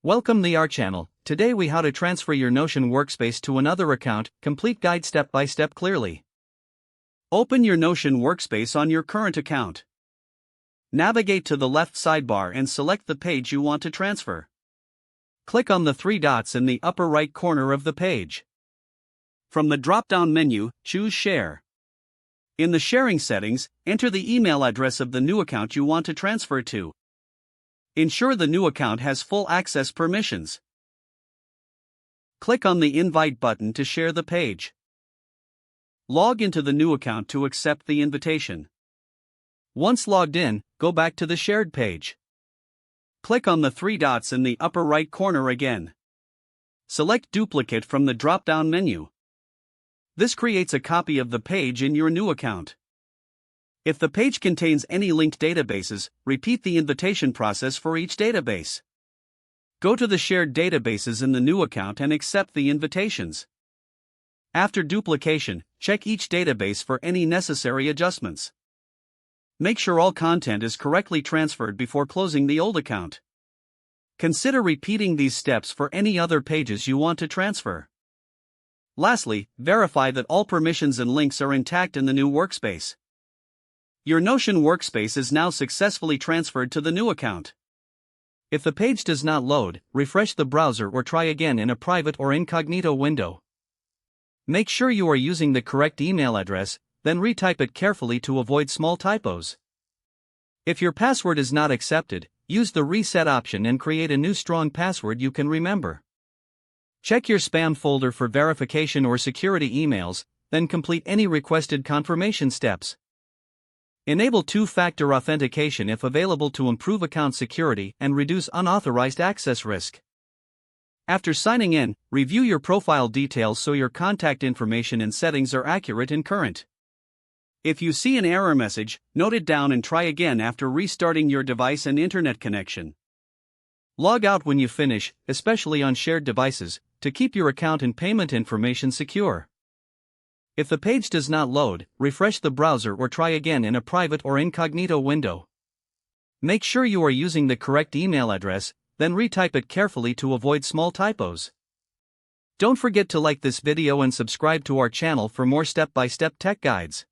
Welcome to our channel. Today we how to transfer your Notion workspace to another account, complete guide step by step clearly. Open your Notion workspace on your current account. Navigate to the left sidebar and select the page you want to transfer. Click on the three dots in the upper right corner of the page. From the drop-down menu, choose Share. In the sharing settings, enter the email address of the new account you want to transfer to. Ensure the new account has full access permissions. Click on the Invite button to share the page. Log into the new account to accept the invitation. Once logged in, go back to the shared page. Click on the three dots in the upper right corner again. Select Duplicate from the drop-down menu. This creates a copy of the page in your new account. If the page contains any linked databases, repeat the invitation process for each database. Go to the shared databases in the new account and accept the invitations. After duplication, check each database for any necessary adjustments. Make sure all content is correctly transferred before closing the old account. Consider repeating these steps for any other pages you want to transfer. Lastly, verify that all permissions and links are intact in the new workspace. Your Notion workspace is now successfully transferred to the new account. If the page does not load, refresh the browser or try again in a private or incognito window. Make sure you are using the correct email address, then retype it carefully to avoid small typos. If your password is not accepted, use the reset option and create a new strong password you can remember. Check your spam folder for verification or security emails, then complete any requested confirmation steps. Enable two-factor authentication if available to improve account security and reduce unauthorized access risk. After signing in, review your profile details so your contact information and settings are accurate and current. If you see an error message, note it down and try again after restarting your device and internet connection. Log out when you finish, especially on shared devices, to keep your account and payment information secure. If the page does not load, refresh the browser or try again in a private or incognito window. Make sure you are using the correct email address, then retype it carefully to avoid small typos. Don't forget to like this video and subscribe to our channel for more step-by-step tech guides.